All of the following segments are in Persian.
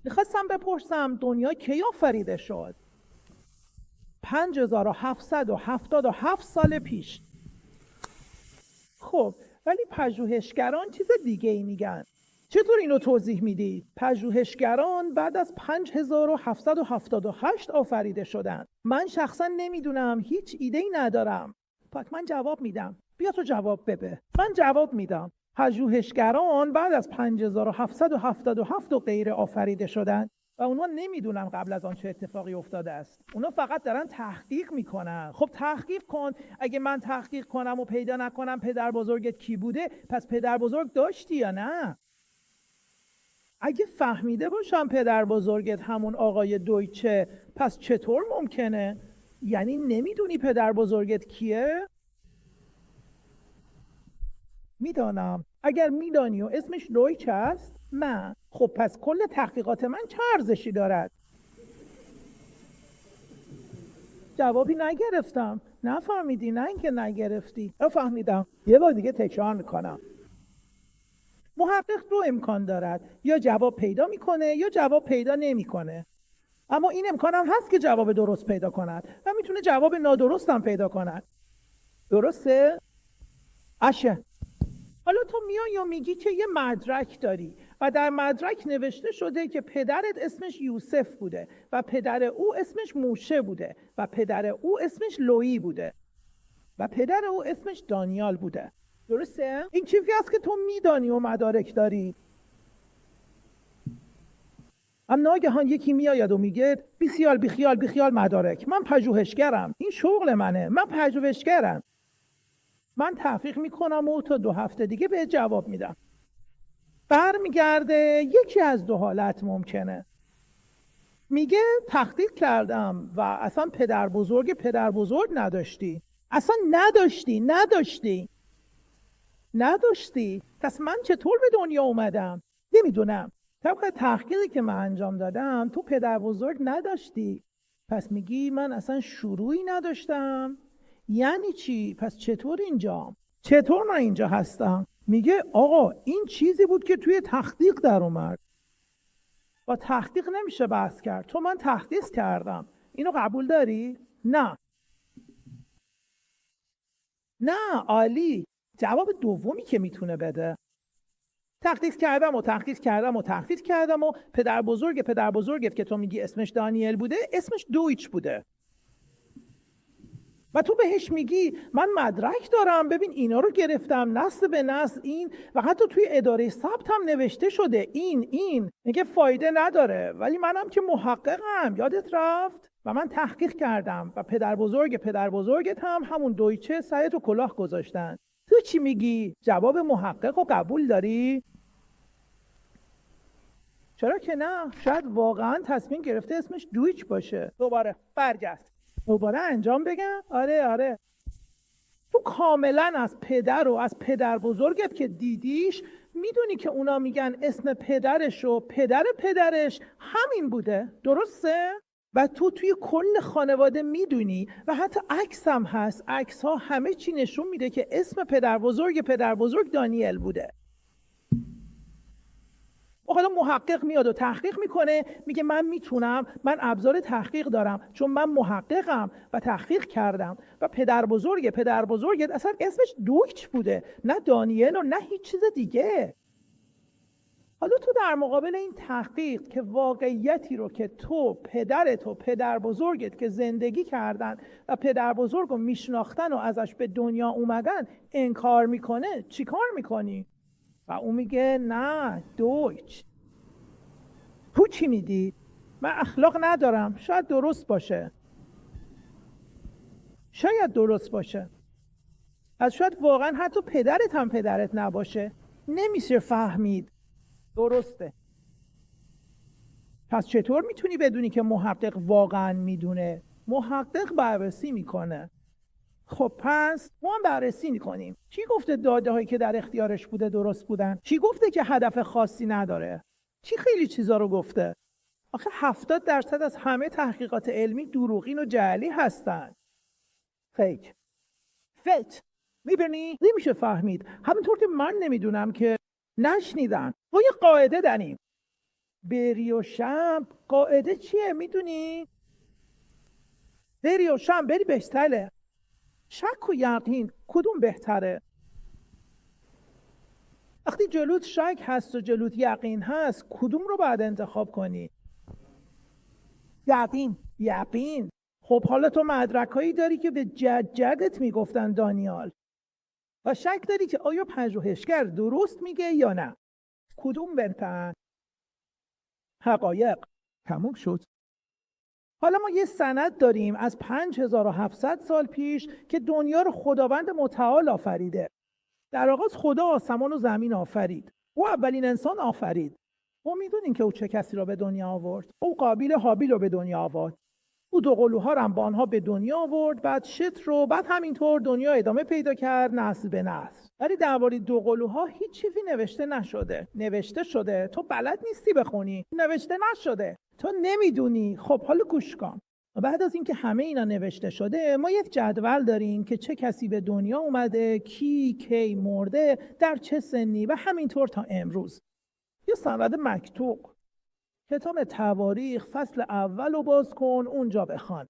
میخواستم بپرسم دنیا کی آفریده شد؟ 5777 سال پیش. خب ولی پژوهشگران چیز دیگه ای میگن. چطور اینو توضیح میدی؟ پژوهشگران بعد از 5778 آفریده شدن. من شخصا نمیدونم، هیچ ایده‌ای ندارم. پس من جواب میدم. بیا تو جواب بده. من جواب میدم. پژوهشگران بعد از 5777 و غیره آفریده شدن و اونا نمیدونن قبل از آن چه اتفاقی افتاده است. اونا فقط دارن تحقیق میکنن. خب تحقیق کن. اگه من تحقیق کنم و پیدا نکنم پدر بزرگت کی بوده، پس پدر بزرگ داشتی یا نه؟ اگه فهمیده باشم پدر بزرگت همون آقای دویچه، پس چطور ممکنه؟ یعنی نمیدونی پدر بزرگت کیه؟ میدانم. اگر میدانی و اسمش دویچه است، من. خب پس کل تحقیقات من چه ارزشی دارد؟ جوابی نگرفتم. نفهمیدی؟ نه اینکه نگرفتی. فهمیدم. یه بار دیگه تکرار میکنم. محقق دو امکان دارد، یا جواب پیدا میکنه یا جواب پیدا نمیکنه. اما این امکان هم هست که جواب درست پیدا کند و میتونه جواب نادرست هم پیدا کند. درسته؟ اشه. حالا تو میای یا میگی که یه مدرک داری و در مدرک نوشته شده که پدرت اسمش یوسف بوده و پدر او اسمش موشه بوده و پدر او اسمش لویی بوده و پدر او اسمش دانیال بوده. درسته؟ این چیزی است که تو میدانی و مدارک داری. اما ناگهان یکی میآید و میگه بیخیال مدارک. من پژوهشگرم. این شغل منه. من پژوهشگرم. من تحقیق میکنم و تا 2 هفته دیگه به جواب میدم. برمیگرده یکی از دو حالت ممکنه. میگه تحقیق کردم و اصلا پدر بزرگ نداشتی. اصلا نداشتی. پس من چطور به دنیا اومدم؟ نمیدونم. طبق تحقیقی که من انجام دادم تو پدر بزرگ نداشتی. پس میگی من اصلا شروعی نداشتم. یعنی چی؟ پس چطور من اینجا هستم؟ میگه آقا این چیزی بود که توی تحقیق در اومد. با تحقیق نمیشه بحث کرد. تو من تحقیق کردم. اینو قبول داری؟ نه. عالی. جواب دومی که میتونه بده. تحقیق کردم و پدر بزرگت که تو میگی اسمش دانیل بوده، اسمش دویچ بوده. و تو بهش میگی من مدرک دارم، ببین اینا رو گرفتم نسل به نسل این، و حتی توی اداره ثبت هم نوشته شده این میگه فایده نداره، ولی منم که محققم، یادت رفت؟ و من تحقیق کردم و پدر بزرگت هم همون دویچه سرت و کلاه گذاشتن. تو چی میگی؟ جواب محقق رو قبول داری؟ چرا که نه؟ شاید واقعا تصمیم گرفته اسمش دویچ باشه. دوباره برگرد. دوباره انجام بگم؟ آره. تو کاملا از پدر و از پدر بزرگت که دیدیش میدونی که اونا میگن اسم پدرش و پدرش همین بوده. درسته؟ و تو توی کل خانواده میدونی و حتی عکس هم هست. عکس ها همه چی نشون میده که اسم پدر بزرگ دانیل بوده. و حالا محقق میاد و تحقیق میکنه، میگه من ابزار تحقیق دارم چون من محققم و تحقیق کردم و پدر بزرگت اصلا اسمش دویچ بوده، نه دانیل و نه هیچ چیز دیگه. حالا تو در مقابل این تحقیق که واقعیتی رو که تو پدرت و پدر بزرگت که زندگی کردن و پدر بزرگ رو میشناختن و ازش به دنیا اومدن انکار میکنه، چی کار میکنی؟ و اون میگه نه دویچ. تو چی میدی؟ من اخلاق ندارم. شاید درست باشه. از شاید واقعا حتی پدرت هم پدرت نباشه. نمیشه فهمید. درسته. پس چطور میتونی بدونی که محقق واقعا میدونه؟ محقق بررسی میکنه. خب پس ما هم بررسی میکنیم. چی گفته داده هایی که در اختیارش بوده درست بودن؟ چی گفته که هدف خاصی نداره؟ چی خیلی چیزا رو گفته؟ آخه 70% از همه تحقیقات علمی دروغین و جعلی هستن. فیک. میبینی؟ نمیشه فهمید. همینطور که من نمیدونم که نشنیدن. ما یه قاعده داریم. بری و شم قاعده چیه میدونی؟ بری و شم بری بهتره. شک و یقین کدوم بهتره؟ وقتی جلوت شک هست و جلوت یقین هست کدوم رو باید انتخاب کنی؟ یقین. خب حالا تو مدرکایی داری که به جدت میگفتن دانیال و شک داری که آیا پژوهشگر درست میگه یا نه. کدوم بهتره؟ حقایق. تموم شد. حالا ما یه سند داریم از 5700 سال پیش که دنیا رو خداوند متعال آفریده. در آغاز خدا آسمان و زمین آفرید. او اولین انسان آفرید. ما میدونیم که او چه کسی را به دنیا آورد. او قابیل هابیل رو به دنیا آورد. او دوقلوها رو با آنها به دنیا آورد، بعد شت رو، بعد همینطور دنیا ادامه پیدا کرد نسل به نسل. ولی درباره دوقلوها هیچ چیزی نوشته نشده. نوشته شده تو بلد نیستی بخونی. نوشته نشده تو نمیدونی. خب حالا گوش کن. بعد از اینکه همه اینا نوشته شده ما یک جدول داریم که چه کسی به دنیا اومده، کی مرده، در چه سنی و همینطور تا امروز. یه سند مکتوب. کتاب تواریخ فصل اول رو باز کن، اونجا بخوان.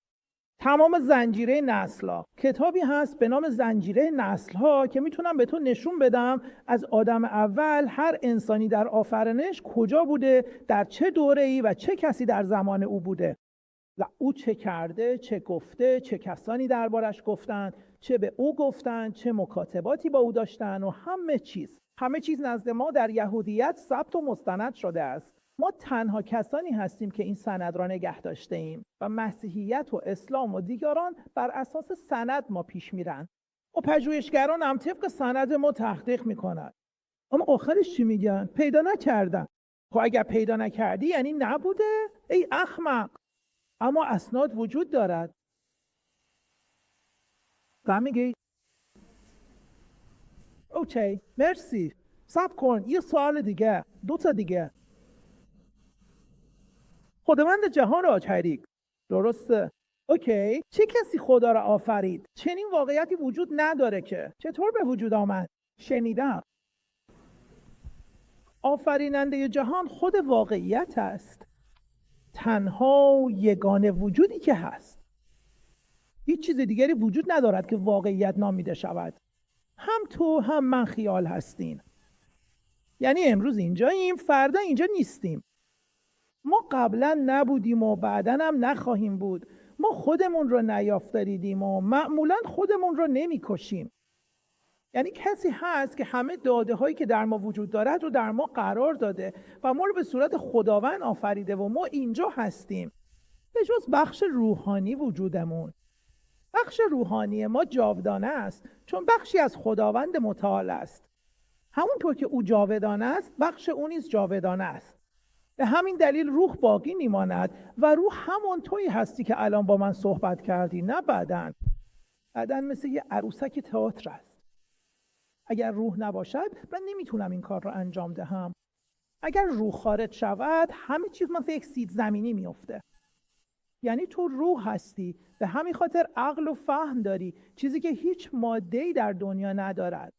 تمام زنجیره نسل‌ها. کتابی هست به نام زنجیره نسل‌ها که میتونم به تو نشون بدم از آدم اول هر انسانی در آفرینش کجا بوده، در چه دوره‌ای و چه کسی در زمان او بوده و او چه کرده، چه گفته، چه کسانی دربارش گفتن، چه به او گفتن، چه مکاتباتی با او داشتن و همه چیز نزد ما در یهودیت ثبت و مستند شده است. ما تنها کسانی هستیم که این سند را نگه داشته ایم و مسیحیت و اسلام و دیگران بر اساس سند ما پیش میرن و پژوهشگران هم طبق سند ما تحقیق میکنن. اما آخرش چی میگن؟ پیدا نکردن. خب اگر پیدا نکردی یعنی نبوده؟ ای احمق. اما اسناد وجود دارد. قم میگی؟ اوکی مرسی. صبر کن یه سوال دیگه، 2 تا دیگه. خداوند جهان را آفرید. درسته. اوکی چه کسی خدا را آفرید؟ چنین واقعیتی وجود نداره که. چطور به وجود آمد؟ شنیدم. آفریننده جهان خود واقعیت است. تنها یگانه وجودی که هست. هیچ چیز دیگری وجود ندارد که واقعیت نامیده شود. هم تو هم من خیال هستیم. یعنی امروز اینجاییم، فردا اینجا نیستیم. ما قبلا نبودیم و بعداً هم نخواهیم بود. ما خودمون رو نیافتریدیم و معمولاً خودمون رو نمی‌کشیم. یعنی کسی هست که همه داده هایی که در ما وجود دارد رو در ما قرار داده و ما رو به صورت خداوند آفریده و ما اینجا هستیم. به جز بخش روحانی وجودمون. بخش روحانی ما جاودانه است چون بخشی از خداوند متعال است. همونطور که او جاودانه است بخش او نیز جاودانه است. به همین دلیل روح باقی میماند و روح همون تویی هستی که الان با من صحبت کردی، نه بدن. بدن مثل یه عروسک تئاتر است. اگر روح نباشد من نمیتونم این کار رو انجام دهم. اگر روح خارج شود همه چیز مثل یک سیب زمینی میفته. یعنی تو روح هستی، به همین خاطر عقل و فهم داری، چیزی که هیچ ماده‌ای در دنیا ندارد.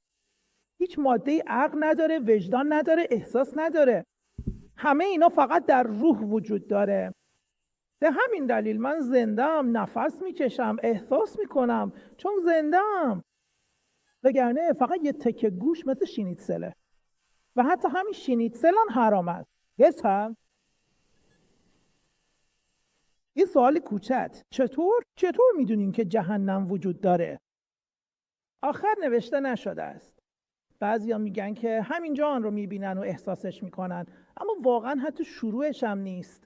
هیچ ماده‌ای عقل نداره، وجدان نداره، احساس نداره. همه اینا فقط در روح وجود داره. به همین دلیل من زنده‌ام، نفس میکشم، احساس میکنم چون زنده‌ام. وگرنه فقط یه تکه گوش مثل شینیتسله و حتی همین شینیتسل هم حرام است. هم یه سوال کوچک، چطور میدونین که جهنم وجود داره؟ آخر نوشته نشده است. بعضیا میگن که همینجا آن رو میبینن و احساسش میکنن، اما واقعا حتی شروعش هم نیست.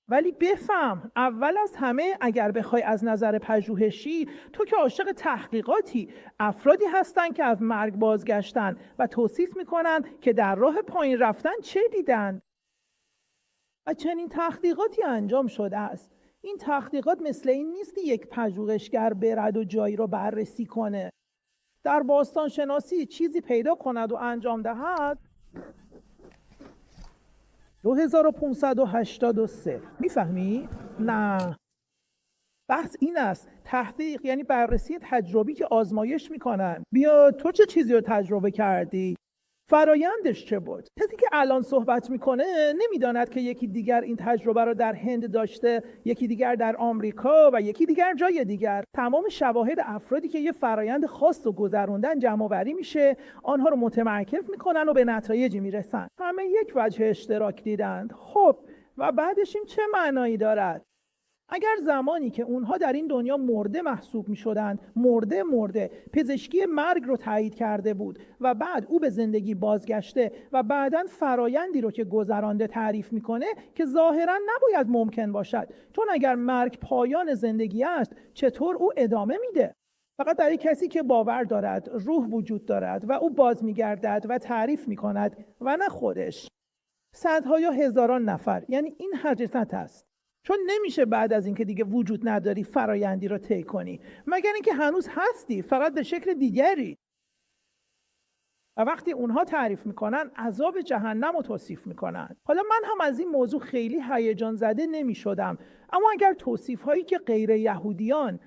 ولی بفهم، اول از همه اگر بخوای از نظر پژوهشی، تو که عاشق تحقیقاتی، افرادی هستن که از مرگ بازگشتن و توصیف میکنن که در راه پایین رفتن چه دیدن. و چنین تحقیقاتی انجام شده است. این تحقیقات مثل این نیست که یک پژوهشگر برد و جایی رو بررسی کنه، در باستان شناسی چیزی پیدا کند و انجام دهد. 2583 میفهمی؟ نه. بحث این است، تحقیق یعنی بررسی تجربی که آزمایش میکنن. بیا تو چه چیزی رو تجربه کردی؟ فرایندش چه بود؟ کسی که الان صحبت میکنه نمیداند که یکی دیگر این تجربه رو در هند داشته، یکی دیگر در آمریکا و یکی دیگر جای دیگر. تمام شواهد افرادی که یه فرایند خاص رو گذروندن جمع آوری میشه، آنها رو متمرکز میکنن و به نتایجی میرسن. همه یک وجه اشتراک دیدند. خب و بعدش این چه معنایی دارد؟ اگر زمانی که اونها در این دنیا مرده محسوب می شدند، مرده پزشکی مرگ رو تایید کرده بود و بعد او به زندگی بازگشته و بعداً فرایندی رو که گذرانده تعریف میکنه که ظاهراً نباید ممکن باشد، چون اگر مرگ پایان زندگی است چطور او ادامه میده؟ فقط برای کسی که باور دارد روح وجود دارد و او باز میگردد و تعریف میکند و نه خودش. صدها یا هزاران نفر، یعنی این حقیقت است. چون نمیشه بعد از اینکه دیگه وجود نداری فرایندی رو طی کنی، مگر اینکه هنوز هستی، فقط به شکل دیگری. و وقتی اونها تعریف میکنن عذاب جهنم رو توصیف میکنن. حالا من هم از این موضوع خیلی هیجان زده نمیشدم، اما اگر توصیف هایی که غیر یهودیان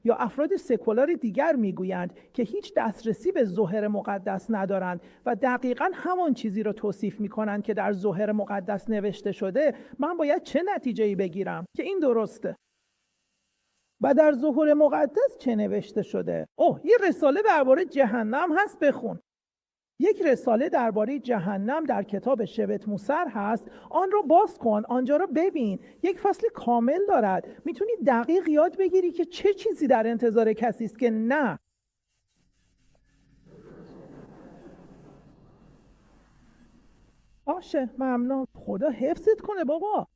یا افراد سکولار دیگر میگویند که هیچ دسترسی به ظهر مقدس ندارند و دقیقاً همان چیزی رو توصیف میکنند که در ظهر مقدس نوشته شده، من باید چه نتیجه‌ای بگیرم که این درسته؟ و در ظهور مقدس چه نوشته شده؟ یه رساله درباره جهنم هست، بخون. یک رساله درباره جهنم در کتاب شبت موسر هست، آن رو باز کن، آنجا رو ببین. یک فصل کامل دارد، میتونی دقیق یاد بگیری که چه چیزی در انتظار کسی است که نه. باشه، ممنون. خدا حفظت کنه بابا.